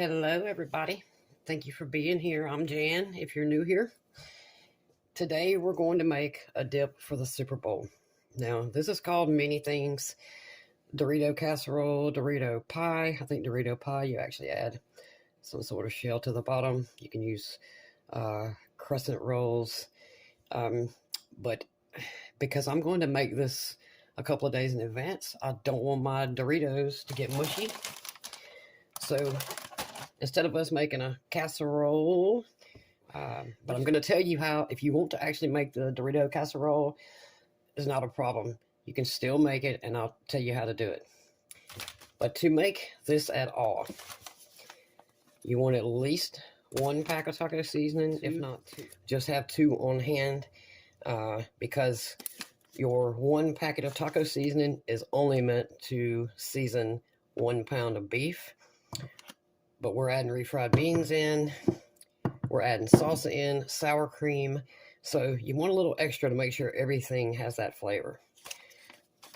Hello, everybody. Thank you for being here. I'm Jan, if you're new here. Today, we're going to make a dip for the Super Bowl. Now, this is called many things. Dorito Casserole, Dorito Pie. I think Dorito Pie, you actually add some sort of shell to the bottom. You can use crescent rolls. But because I'm going to make this a couple of days in advance, I don't want my Doritos to get mushy. So instead of us making a casserole, but I'm going to tell you how, if you want to actually make the Dorito casserole, it's not a problem. You can still make it, and I'll tell you how to do it. But to make this at all, you want at least one pack of taco seasoning, if not two. Just have two on hand, because your one packet of taco seasoning is only meant to season 1 pound of beef. But we're adding refried beans in, we're adding salsa in, sour cream. So you want a little extra to make sure everything has that flavor.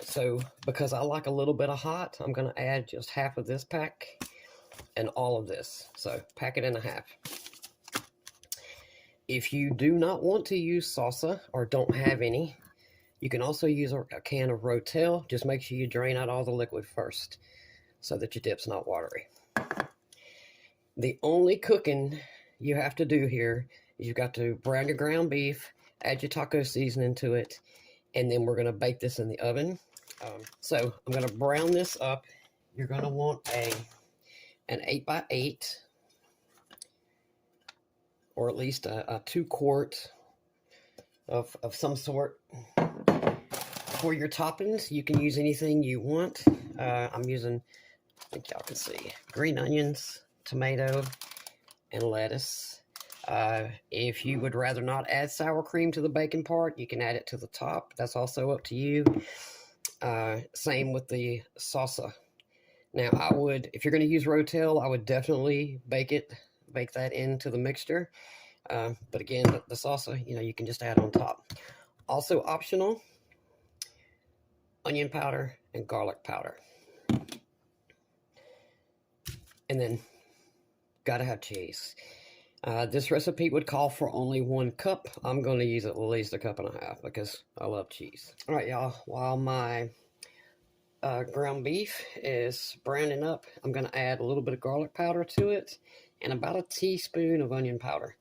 So because I like a little bit of hot, I'm going to add just half of this pack and all of this. So packet and a half. If you do not want to use salsa or don't have any, you can also use a can of Rotel. Just make sure you drain out all the liquid first so that your dip's not watery. The only cooking you have to do here is you've got to brown your ground beef, add your taco seasoning to it, and then we're going to bake this in the oven. So I'm going to brown this up. You're going to want an 8x8, or at least a 2-quart of some sort. For your toppings, you can use anything you want. I'm using, I think y'all can see, green onions, tomato, and lettuce. If you would rather not add sour cream to the bacon part, you can add it to the top. That's also up to you. Same with the salsa. Now, if you're going to use Rotel, I would definitely bake that into the mixture. But again, the salsa, you can just add on top. Also optional, onion powder and garlic powder. And then gotta have cheese. This recipe would call for only 1 cup. I'm going to use at least 1.5 cups because I love cheese. All right, y'all. While my ground beef is browning up, I'm going to add a little bit of garlic powder to it and about a teaspoon of onion powder.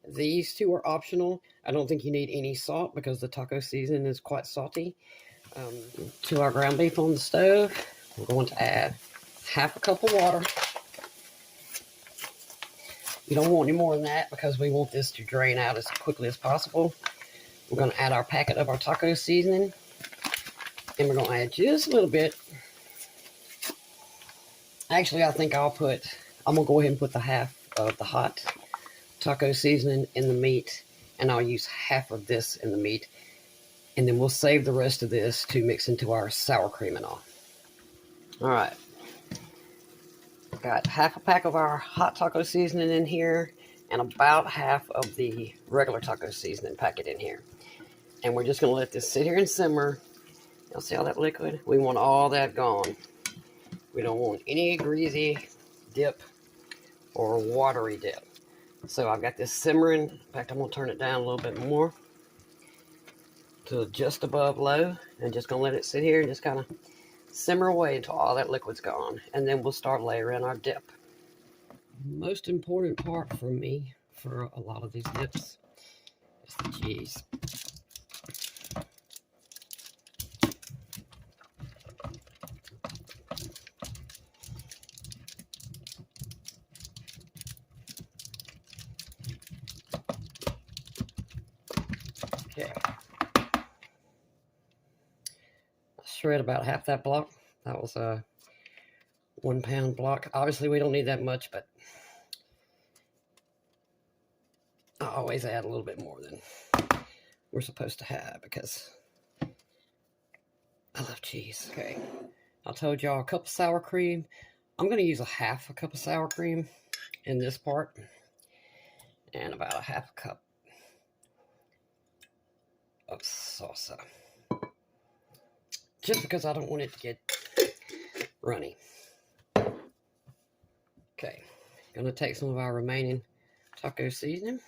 These two are optional. I don't think you need any salt because the taco seasoning is quite salty. To our ground beef on the stove, we're going to add half a cup of water. You don't want any more than that because we want this to drain out as quickly as possible. We're going to add our packet of our taco seasoning. And we're going to add just a little bit. Actually, I think I'm going to go ahead and put the half of the hot taco seasoning in the meat. And I'll use half of this in the meat. And then we'll save the rest of this to mix into our sour cream and all. All right. Got half a pack of our hot taco seasoning in here and about half of the regular taco seasoning packet in here. And we're just going to let this sit here and simmer. You'll see all that liquid? We want all that gone. We don't want any greasy dip or watery dip. So I've got this simmering. In fact, I'm going to turn it down a little bit more to just above low. And just going to let it sit here and just kind of simmer away until all that liquid's gone, and then we'll start layering our dip. Most important part for me for a lot of these dips is the cheese. Okay. Shred about half that block. That was a 1 pound block. Obviously we don't need that much, but I always add a little bit more than we're supposed to have because I love cheese. Okay, I told y'all a cup of sour cream. I'm going to use a half a cup of sour cream in this part and about a half a cup of salsa. Just because I don't want it to get runny. Okay, Gonna take some of our remaining taco seasoning.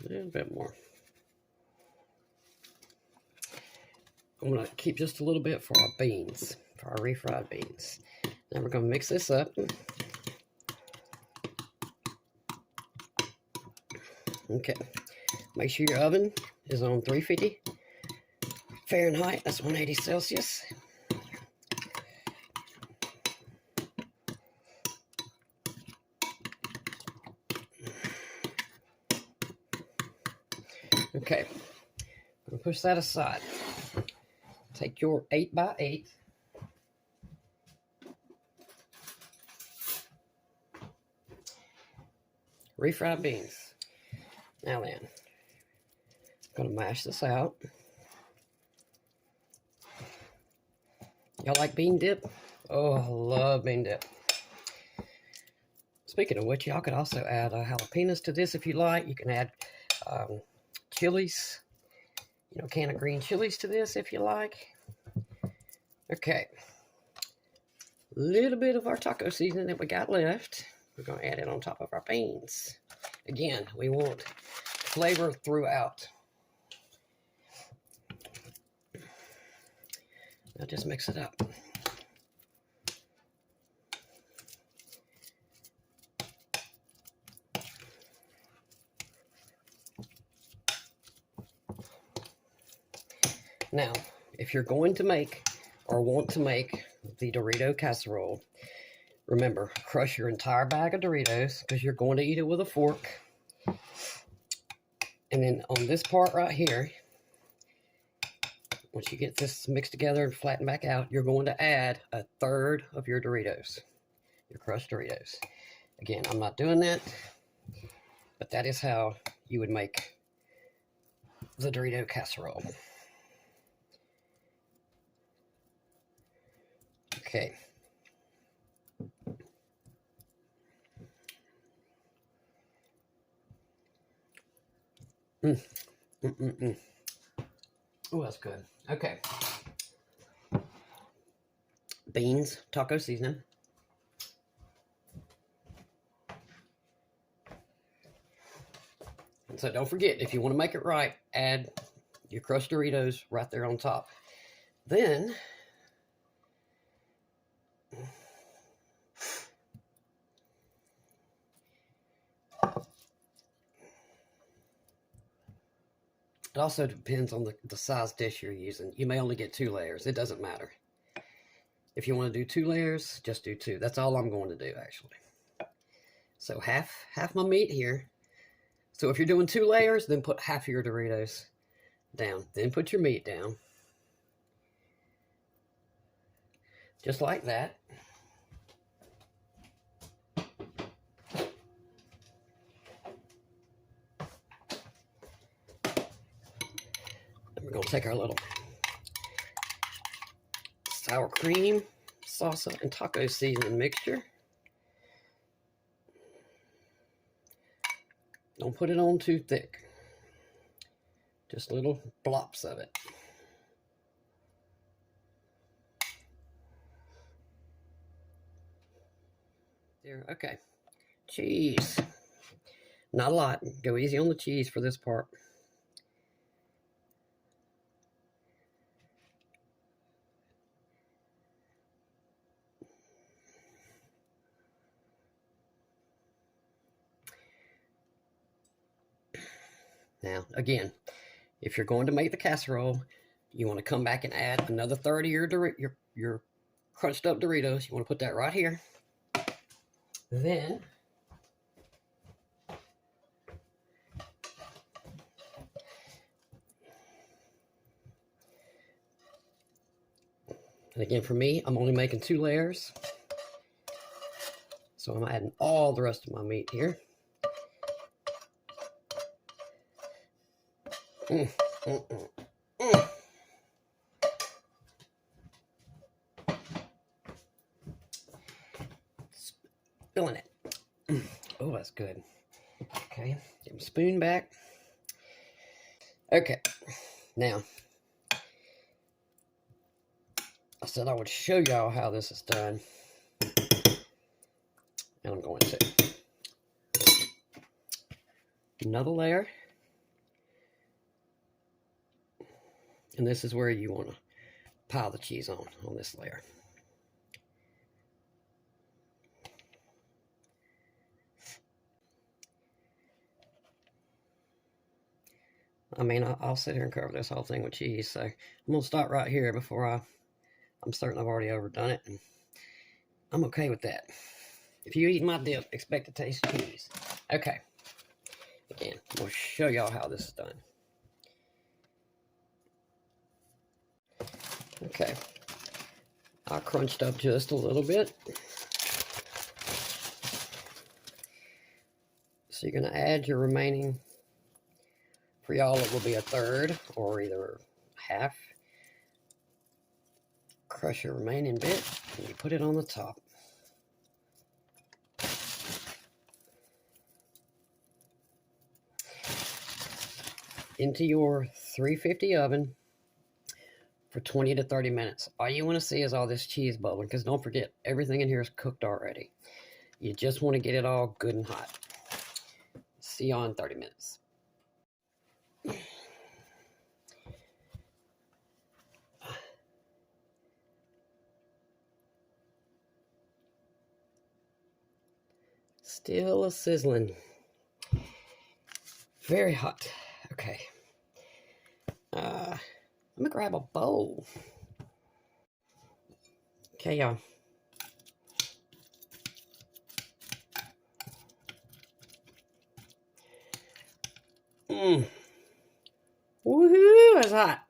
A little bit more. I'm gonna keep just a little bit for our beans, for our refried beans. Now we're gonna mix this up. Okay, make sure your oven is on 350 Fahrenheit, that's 180 Celsius. Okay, I'm gonna push that aside. Take your 8x8. Refried beans. Now then, I'm gonna mash this out. Y'all like bean dip? Oh, I love bean dip. Speaking of which, y'all could also add jalapenos to this if you like. You can add chilies, you know, can of green chilies to this if you like. Okay, a little bit of our taco seasoning that we got left. We're gonna add it on top of our beans. Again, we want flavor throughout. Now just mix it up. Now, if you're going to make or want to make the Dorito Casserole, remember, crush your entire bag of Doritos because you're going to eat it with a fork. And then on this part right here, once you get this mixed together and flatten back out, you're going to add 1/3 of your Doritos, your crushed Doritos. Again, I'm not doing that, but that is how you would make the Dorito Casserole. Okay. Oh, that's good. Okay. Beans, taco seasoning. And so don't forget, if you want to make it right, add your crushed Doritos right there on top. Then it also depends on the size dish you're using. You may only get 2 layers. It doesn't matter. If you want to do 2 layers, just do 2. That's all I'm going to do, actually. So half my meat here. So if you're doing 2 layers, then put half of your Doritos down. Then put your meat down. Just like that. We're going to take our little sour cream, salsa, and taco seasoning mixture. Don't put it on too thick. Just little blops of it. There, okay. Cheese. Not a lot. Go easy on the cheese for this part. Now, again, if you're going to make the casserole, you want to come back and add another 1/3 of your crunched up Doritos. You want to put that right here. Then and again, for me, I'm only making 2 layers. So I'm adding all the rest of my meat here. Spilling it. Oh, that's good. Okay, get my spoon back. Okay, now, I said I would show y'all how this is done. And I'm going to. Another layer. And this is where you want to pile the cheese on this layer. I mean, I'll sit here and cover this whole thing with cheese, so I'm going to start right here before I'm certain I've already overdone it, and I'm okay with that. If you eat my dip, expect to taste cheese. Okay. Again, I'm going to show y'all how this is done. Okay. I crunched up just a little bit. So you're going to add your remaining, for y'all it will be a third or either half. Crush your remaining bit and you put it on the top. Into your 350 oven for 20 to 30 minutes. All you want to see is all this cheese bubbling, because don't forget, everything in here is cooked already. You just want to get it all good and hot. See you in 30 minutes. Still a sizzling. Very hot. Okay. I'm gonna grab a bowl. Okay, y'all. Woohoo! That's hot.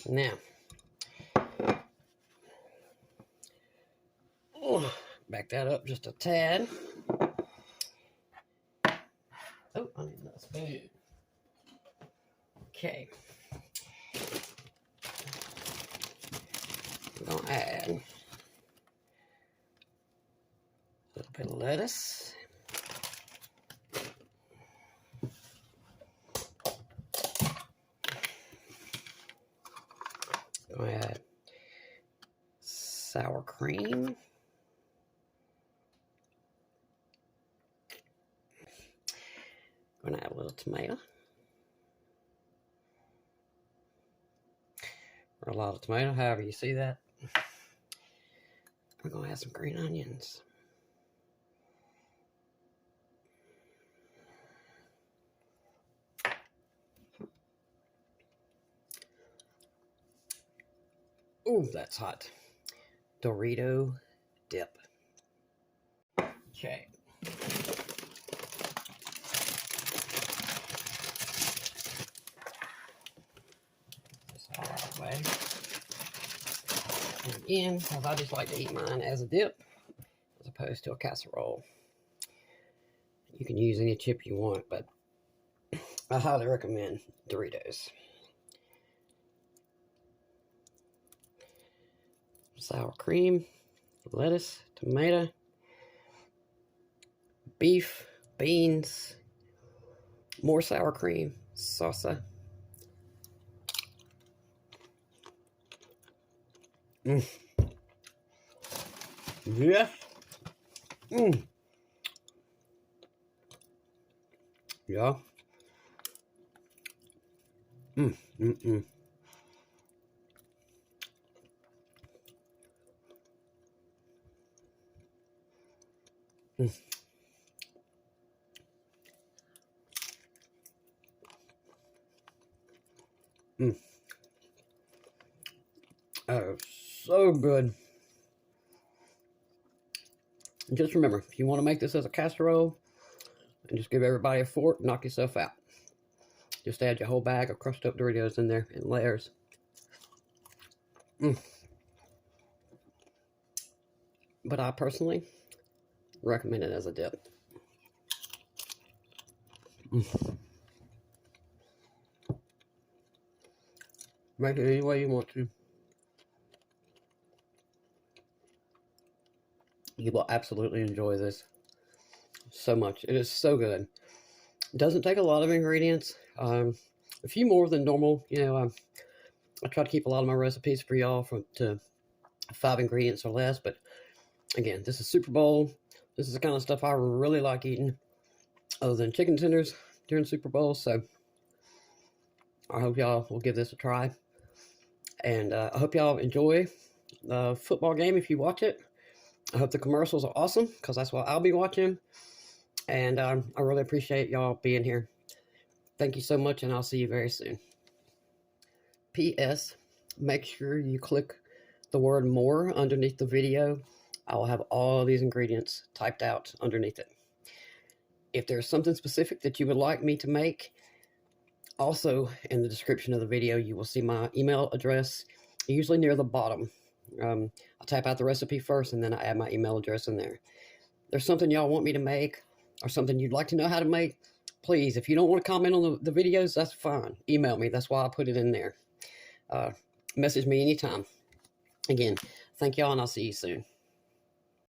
Now, back that up just a tad. Oh, I need another spoon. Okay. We're going to add a little bit of lettuce. Going to add sour cream. Going to add a little tomato. Or a lot of tomato, however you see that. We're going to add some green onions. Ooh, that's hot. Dorito Dip. Okay. This all out of the way. And again, because I just like to eat mine as a dip, as opposed to a casserole. You can use any chip you want, but I highly recommend Doritos. Sour cream, lettuce, tomato, beef, beans, more sour cream, salsa. Yeah. Yeah. Oh, so good. And just remember, if you want to make this as a casserole and just give everybody a fork, knock yourself out. Just add your whole bag of crushed up Doritos in there in layers. But I personally recommend it as a dip. Make it any way you want to. You will absolutely enjoy this so much. It is so good. It doesn't take a lot of ingredients. A few more than normal. I try to keep a lot of my recipes for y'all to 5 ingredients or less. But again, this is Super Bowl. This is the kind of stuff I really like eating, other than chicken tenders during Super Bowl. So I hope y'all will give this a try. And I hope y'all enjoy the football game if you watch it. I hope the commercials are awesome, because that's what I'll be watching. And I really appreciate y'all being here. Thank you so much, and I'll see you very soon. P.S. Make sure you click the word more underneath the video. I will have all these ingredients typed out underneath it. If there's something specific that you would like me to make, also in the description of the video, you will see my email address, usually near the bottom. I type out the recipe first, and then I add my email address in there. If there's something y'all want me to make, or something you'd like to know how to make, please, if you don't want to comment on the videos, that's fine. Email me. That's why I put it in there. Message me anytime. Again, thank y'all, and I'll see you soon.